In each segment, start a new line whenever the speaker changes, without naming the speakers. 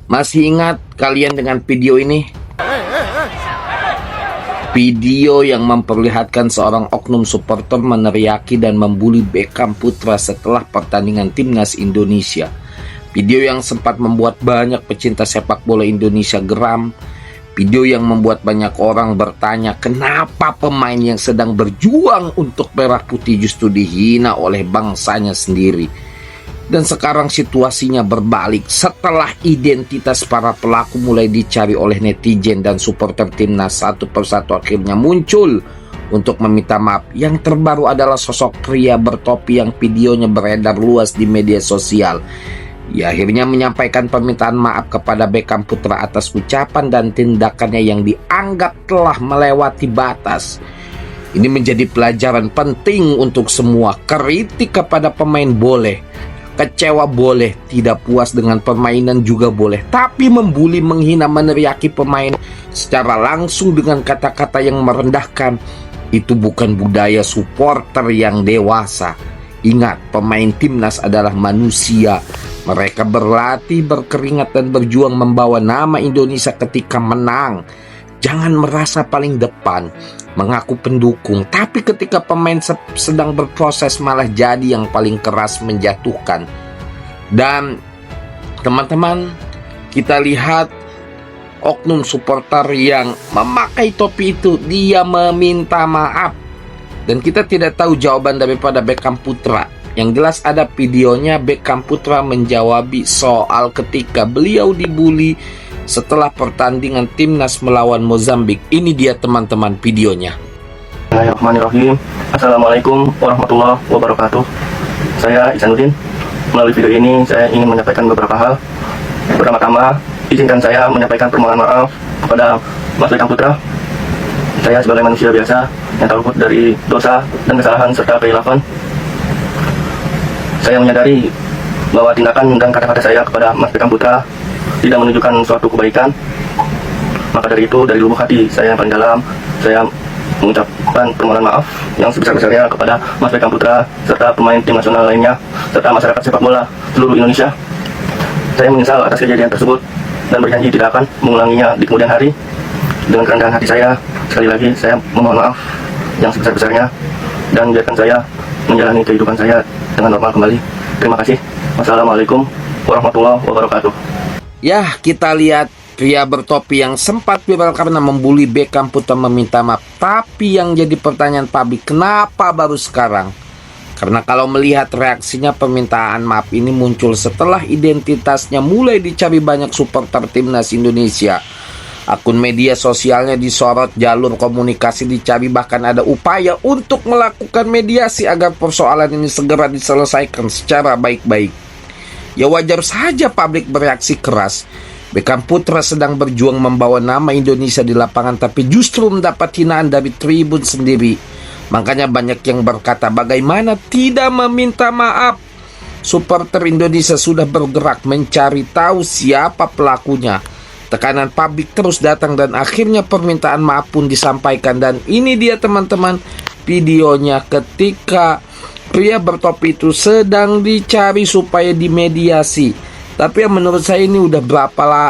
Masih ingat kalian dengan video ini? Video yang memperlihatkan seorang oknum supporter meneriaki dan membuli Beckham Putra setelah pertandingan timnas Indonesia. Video yang sempat membuat banyak pecinta sepak bola Indonesia geram. Video yang membuat banyak orang bertanya kenapa pemain yang sedang berjuang untuk merah putih justru dihina oleh bangsanya sendiri. Dan sekarang situasinya berbalik setelah identitas para pelaku mulai dicari oleh netizen dan supporter timnas satu persatu akhirnya muncul untuk meminta maaf. Yang terbaru adalah sosok pria bertopi yang videonya beredar luas di media sosial. Ia akhirnya menyampaikan permintaan maaf kepada Beckham Putra atas ucapan dan tindakannya yang dianggap telah melewati batas. Ini menjadi pelajaran penting untuk semua. Kritik kepada pemain boleh, kecewa boleh, tidak puas dengan permainan juga boleh, tapi membuli, menghina, meneriaki pemain secara langsung dengan kata-kata yang merendahkan itu bukan budaya supporter yang dewasa. Ingat, pemain timnas adalah manusia. Mereka berlatih, berkeringat dan berjuang membawa nama Indonesia ketika menang. Jangan merasa paling depan, mengaku pendukung, tapi ketika pemain sedang berproses malah jadi yang paling keras menjatuhkan. Dan teman-teman, kita lihat oknum supporter yang memakai topi itu, dia meminta maaf. Dan kita tidak tahu jawaban daripada Beckham Putra. Yang jelas ada videonya Beckham Putra menjawab soal ketika beliau dibully setelah pertandingan timnas melawan Mozambik. Ini dia teman-teman videonya.
Bismillahirrahmanirrahim. Assalamualaikum warahmatullahi wabarakatuh. Saya Ihsanuddin. Melalui video ini saya ingin menyampaikan beberapa hal. Pertama-tama, izinkan saya menyampaikan permohonan maaf kepada Mas Beckham Putra. Saya sebagai manusia biasa yang tak luput dari dosa dan kesalahan serta kekhilafan. Saya menyadari bahwa tindakan dan kata-kata saya kepada Mas Beckham Putra tidak menunjukkan suatu kebaikan. Maka dari itu, dari lubuk hati saya yang paling dalam, saya mengucapkan permohonan maaf yang sebesar-besarnya kepada Mas Beckham Putra serta pemain tim nasional lainnya serta masyarakat sepak bola seluruh Indonesia. Saya menyesal atas kejadian tersebut dan berjanji tidak akan mengulanginya di kemudian hari. Dengan kerendahan hati saya, sekali lagi saya memohon maaf yang sebesar-besarnya dan biarkan saya menjalani kehidupan saya dengan normal kembali. Terima kasih. Wassalamualaikum warahmatullahi wabarakatuh.
Ya, kita lihat pria bertopi yang sempat viral karena membuli Beckham Putra meminta maaf. Tapi yang jadi pertanyaan publik, kenapa baru sekarang? Karena kalau melihat reaksinya, permintaan maaf ini muncul setelah identitasnya mulai dicari banyak supporter timnas Indonesia. Akun media sosialnya disorot, jalur komunikasi dicari, bahkan ada upaya untuk melakukan mediasi agar persoalan ini segera diselesaikan secara baik-baik. Ya wajar saja publik bereaksi keras. Beckham Putra sedang berjuang membawa nama Indonesia di lapangan, tapi justru mendapat hinaan dari tribun sendiri. Makanya banyak yang berkata, bagaimana tidak meminta maaf? Supporter Indonesia sudah bergerak mencari tahu siapa pelakunya. Tekanan publik terus datang dan akhirnya permintaan maaf pun disampaikan. Dan ini dia teman-teman videonya ketika pria bertopi itu sedang dicari supaya dimediasi. Tapi yang menurut saya ini udah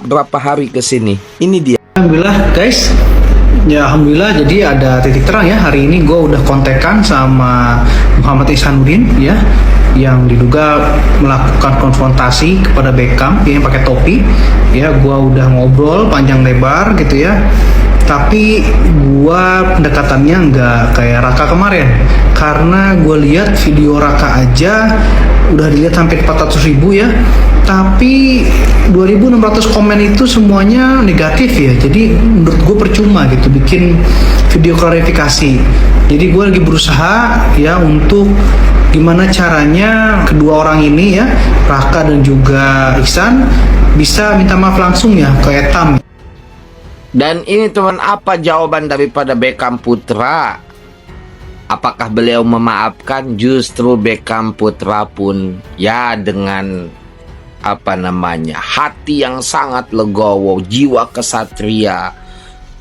berapa hari ke sini. Ini dia.
Alhamdulillah guys. Ya alhamdulillah, jadi ada titik terang ya. Hari ini gue udah kontekan sama Muhammad Ihsanuddin ya, yang diduga melakukan konfrontasi kepada Beckham yang pakai topi. Ya, gue udah ngobrol panjang lebar gitu ya. Tapi gue pendekatannya nggak kayak Raka kemarin, karena gue lihat video Raka aja udah dilihat sampai 400.000 ya, tapi 2.600 komen itu semuanya negatif ya. Jadi menurut gue percuma gitu bikin video klarifikasi. Jadi gue lagi berusaha ya untuk gimana caranya kedua orang ini ya, Raka dan juga Ihsan, bisa minta maaf langsung ya ke Etam.
Dan ini teman, apa jawaban daripada Beckham Putra? Apakah beliau memaafkan? Justru Beckham Putra pun ya dengan hati yang sangat legowo, jiwa kesatria.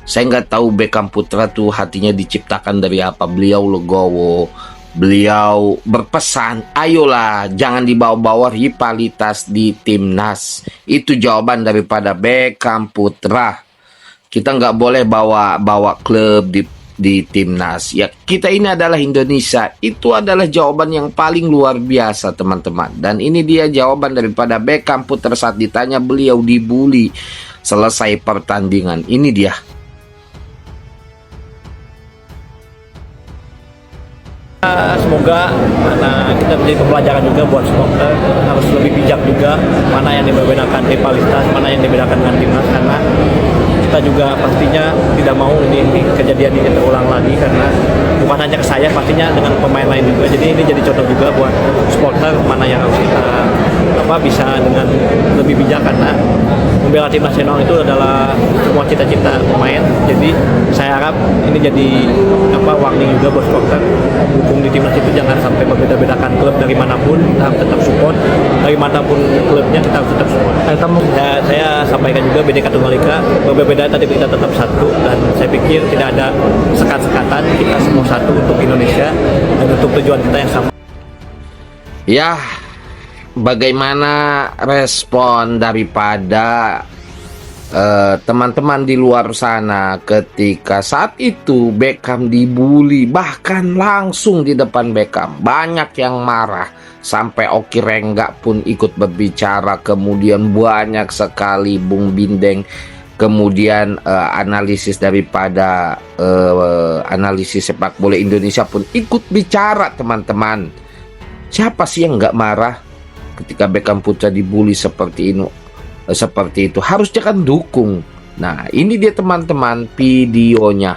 Saya nggak tahu Beckham Putra tuh hatinya diciptakan dari apa. Beliau legowo, Beliau berpesan, ayolah jangan dibawa-bawa rivalitas di timnas. Itu jawaban daripada Beckham Putra. Kita nggak boleh bawa klub di timnas. Ya, kita ini adalah Indonesia. Itu adalah jawaban yang paling luar biasa, teman-teman. Dan ini dia jawaban daripada Beckham Putra saat ditanya beliau dibully selesai pertandingan. Ini dia.
Semoga karena kita menjadi pembelajaran juga buat supporter, harus lebih bijak juga mana yang dibedakan rivalitas, mana yang dibedakan dengan timnas, karena kita juga pastinya tidak mau ini kejadian ini terulang lagi, karena bukan hanya ke saya, pastinya dengan pemain lain juga. Jadi ini jadi contoh juga buat supporter mana yang harus kita bisa dengan lebih bijak, karena membela tim nasional itu adalah semua cita-cita pemain. Jadi saya harap ini jadi warning juga buat supporter, dukung di timnas itu jangan sampai berbeda-bedakan klub dari manapun, kita harus tetap support dari manapun klubnya, kita harus tetap support. Saya sampaikan juga Bhinneka Tunggal Ika, berbeda tapi kita tetap satu, dan saya pikir tidak ada sekat-sekatan, kita semua satu untuk Indonesia dan untuk tujuan kita yang sama.
Ya, bagaimana respon daripada teman-teman di luar sana ketika saat itu Beckham dibully, bahkan langsung di depan Beckham banyak yang marah, sampai Oki Rengga pun ikut berbicara, kemudian banyak sekali Bung Bindeng, kemudian analisis daripada analisis sepak bola Indonesia pun ikut bicara, teman-teman. Siapa sih yang nggak marah ketika Beckham Putra dibully seperti itu? Harusnya kan dukung. Nah, ini dia teman-teman videonya.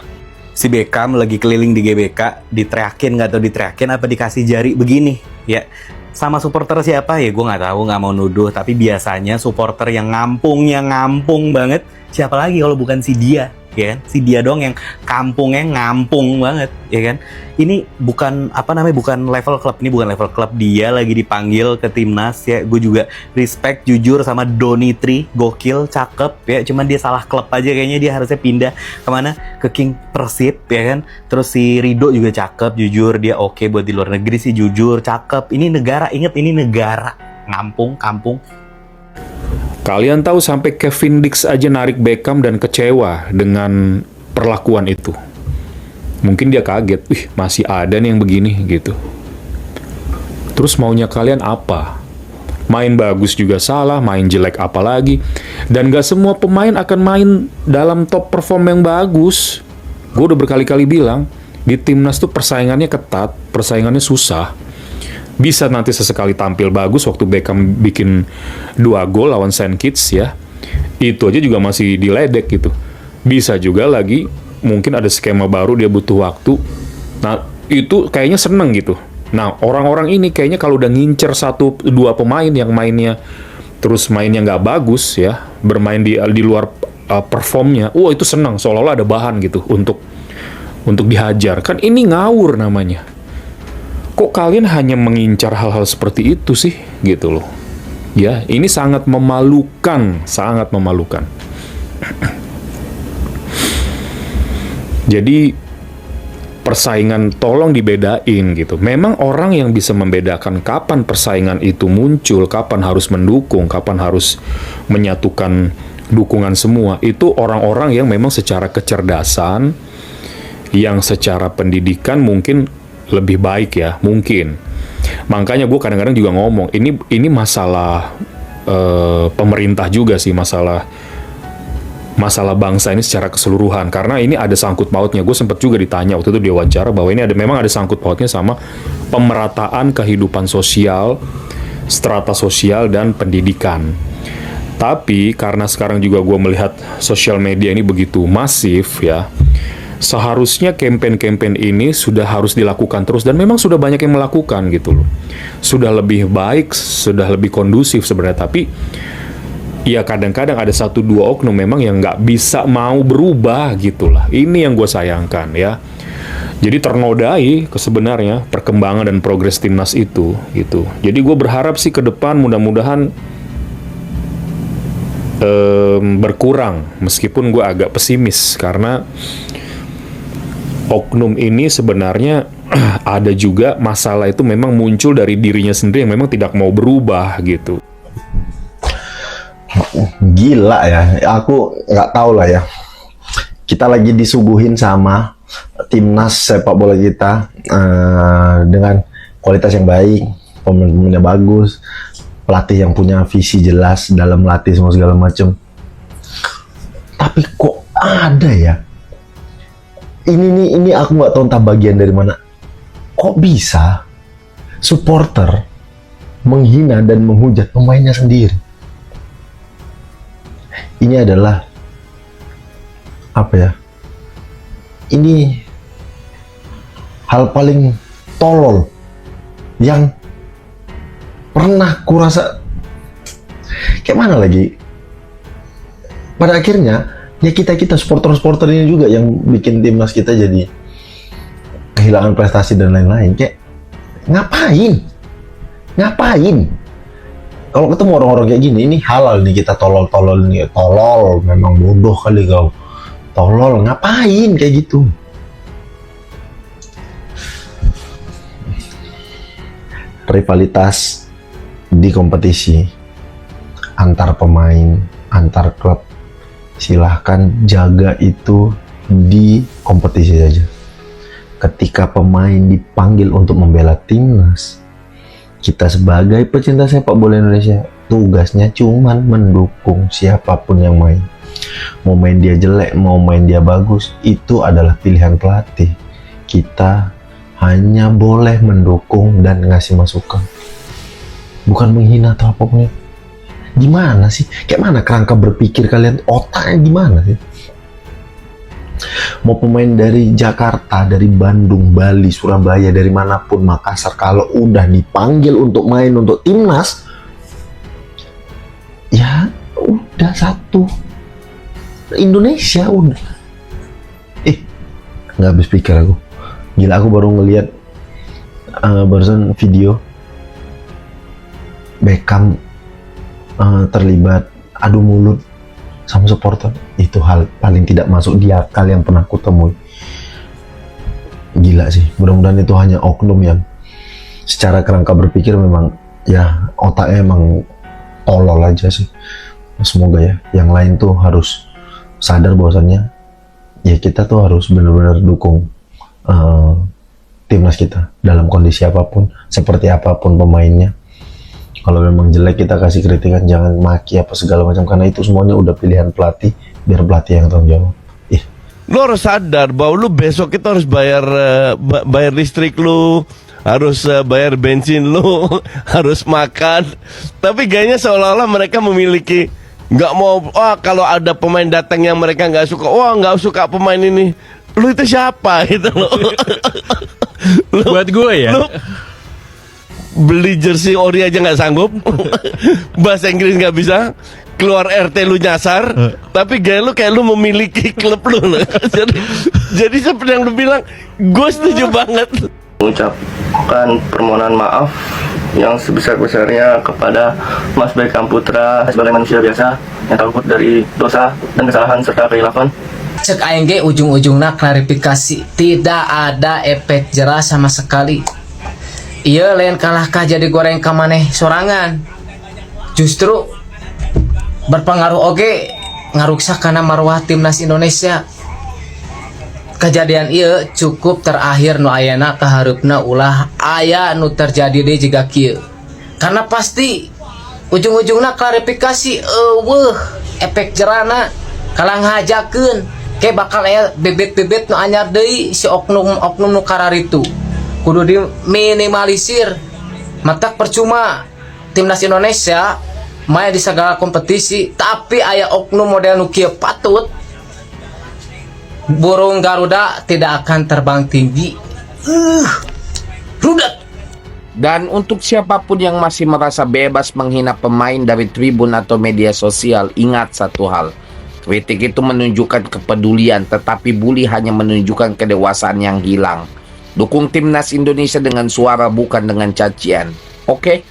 Si Beckham lagi keliling di GBK, diteriakin nggak tahu diteriakin apa dikasih jari begini ya. Sama supporter siapa ya gue nggak tahu, nggak mau nuduh, tapi biasanya supporter yang ngampung banget, siapa lagi kalau bukan si dia, ya kan? Si dia dong yang kampungnya ngampung banget, ya kan? Ini bukan bukan level klub, ini bukan level klub, dia lagi dipanggil ke timnas ya. Gue juga respect jujur sama Donitri, gokil, cakep ya. Cuman dia salah klub aja kayaknya, dia harusnya pindah kemana? Ke King Persib ya kan. Terus si Rido juga cakep, jujur dia oke buat di luar negeri sih, jujur cakep. Ini negara, inget ini negara, ngampung, kampung.
Kalian tahu sampai Kevin Dix aja narik Beckham dan kecewa dengan perlakuan itu. Mungkin dia kaget, masih ada nih yang begini gitu. Terus maunya kalian apa? Main bagus juga salah, main jelek apalagi. Dan gak semua pemain akan main dalam top perform yang bagus. Gue udah berkali-kali bilang, di timnas tuh persaingannya ketat, persaingannya susah. Bisa nanti sesekali tampil bagus waktu Beckham bikin 2 gol lawan Saint Kitts ya. Itu aja juga masih diledek gitu. Bisa juga lagi mungkin ada skema baru, dia butuh waktu. Nah, itu kayaknya seneng gitu. Nah, orang-orang ini kayaknya kalau udah ngincer 1-2 pemain yang mainnya terus mainnya nggak bagus ya, bermain di luar performnya, itu senang, seolah-olah ada bahan gitu untuk dihajar. Kan ini ngawur namanya. Kok kalian hanya mengincar hal-hal seperti itu sih gitu loh. Ya, ini sangat memalukan, sangat memalukan. Jadi persaingan tolong dibedain gitu. Memang orang yang bisa membedakan kapan persaingan itu muncul, kapan harus mendukung, kapan harus menyatukan dukungan semua, itu orang-orang yang memang secara kecerdasan, yang secara pendidikan mungkin lebih baik ya, mungkin. Makanya gue kadang-kadang juga ngomong, ini masalah pemerintah juga sih, masalah bangsa ini secara keseluruhan, karena ini ada sangkut pautnya. Gue sempat juga ditanya waktu itu di wawancara bahwa ini memang ada sangkut pautnya sama pemerataan kehidupan sosial, strata sosial dan pendidikan. Tapi karena sekarang juga gue melihat sosial media ini begitu masif ya, seharusnya campaign-campaign ini sudah harus dilakukan terus, dan memang sudah banyak yang melakukan gitu loh. Sudah lebih baik, sudah lebih kondusif sebenarnya, tapi ya kadang-kadang ada 1-2 oknum memang yang nggak bisa mau berubah gitulah. Ini yang gue sayangkan ya. Jadi ternodai sebenarnya perkembangan dan progres timnas itu gitu. Jadi gue berharap sih ke depan mudah-mudahan berkurang, meskipun gue agak pesimis karena oknum ini sebenarnya ada juga masalah itu memang muncul dari dirinya sendiri yang memang tidak mau berubah gitu.
Gila ya, aku nggak tahu lah ya. Kita lagi disuguhin sama timnas sepak bola kita dengan kualitas yang baik, pemain-pemainnya bagus, pelatih yang punya visi jelas dalam melatih semua segala macam. Tapi kok ada ya? Ini aku nggak tahu entah bagian dari mana. Kok bisa supporter menghina dan menghujat pemainnya sendiri? Ini adalah apa ya? Ini hal paling tolol yang pernah kurasa. Kayak mana lagi? Pada akhirnya ya kita supporter ini juga yang bikin timnas kita jadi kehilangan prestasi dan lain-lain. Kayak ngapain? Kalau ketemu orang-orang kayak gini, ini halal nih kita tolol nih. Tolol, memang bodoh kali kau. Tolol, ngapain kayak gitu? Rivalitas di kompetisi antar pemain, antar klub, silahkan jaga itu di kompetisi saja. Ketika pemain dipanggil untuk membela timnas, kita sebagai pecinta sepak bola Indonesia tugasnya cuman mendukung siapapun yang main. Mau main dia jelek, mau main dia bagus, itu adalah pilihan pelatih. Kita hanya boleh mendukung dan ngasih masukan, bukan menghina atau apapun. Gimana sih? Kayak mana kerangka berpikir kalian? Otaknya gimana sih? Mau pemain dari Jakarta, dari Bandung, Bali, Surabaya, dari manapun, Makassar, kalau udah dipanggil untuk main untuk timnas, ya udah satu Indonesia udah. Nggak habis pikir aku. Gila, aku baru ngeliat barusan video Beckham terlibat adu mulut sama supporter. Itu hal paling tidak masuk di akal yang pernah aku temui. Gila sih, mudah-mudahan itu hanya oknum yang secara kerangka berpikir memang ya otaknya emang tolol aja sih. Semoga ya yang lain tuh harus sadar bahwasannya ya kita tuh harus benar-benar dukung timnas kita dalam kondisi apapun, seperti apapun pemainnya. Kalau memang jelek kita kasih kritikan, jangan maki apa segala macam, karena itu semuanya udah pilihan pelatih, biar pelatih yang tanggung jawab.
Lu harus sadar bahwa lu besok kita harus bayar bayar listrik lu, harus bayar bensin lu, harus makan. Tapi kayaknya seolah-olah mereka memiliki nggak mau. Kalau ada pemain datang yang mereka nggak suka, nggak suka pemain ini, lu itu siapa gitu loh.
Buat gue ya,
Lu beli jersey ori aja nggak sanggup, bahasa Inggris nggak bisa, keluar RT lu nyasar, tapi gaya lu kayak lu memiliki klub lu. jadi seperti yang lu bilang, gue setuju banget.
Mengucapkan permohonan maaf yang sebesar-besarnya kepada Mas Beckham Putra sebagai manusia biasa yang tak luput dari dosa dan kesalahan serta kekhilafan.
Cek ANG ujung-ujungnya klarifikasi, tidak ada efek jerah sama sekali. Iya lain kalahkah jadi goreng ka maneh sorangan, justru berpengaruh oge ngaruksak kana marwah timnas Indonesia. Kejadian ieu cukup terakhir nu ayana kahareupna ulah aya nu terjadi deh jiga kieu, karena pasti ujung-ujungna klarifikasi efek jerana kalang hajakeun kayak bakal aya bebet-bebet nu anyar deui si oknum nu kararitu kudu diminimalisir. Matak percuma timnas Indonesia main di segala kompetisi, tapi aya oknum model nu kieu patut burung Garuda tidak akan terbang tinggi. Rudet.
Dan untuk siapapun yang masih merasa bebas menghina pemain dari tribun atau media sosial, ingat satu hal. Kritik itu menunjukkan kepedulian, tetapi bully hanya menunjukkan kedewasaan yang hilang. Dukung timnas Indonesia dengan suara, bukan dengan cacian. Oke?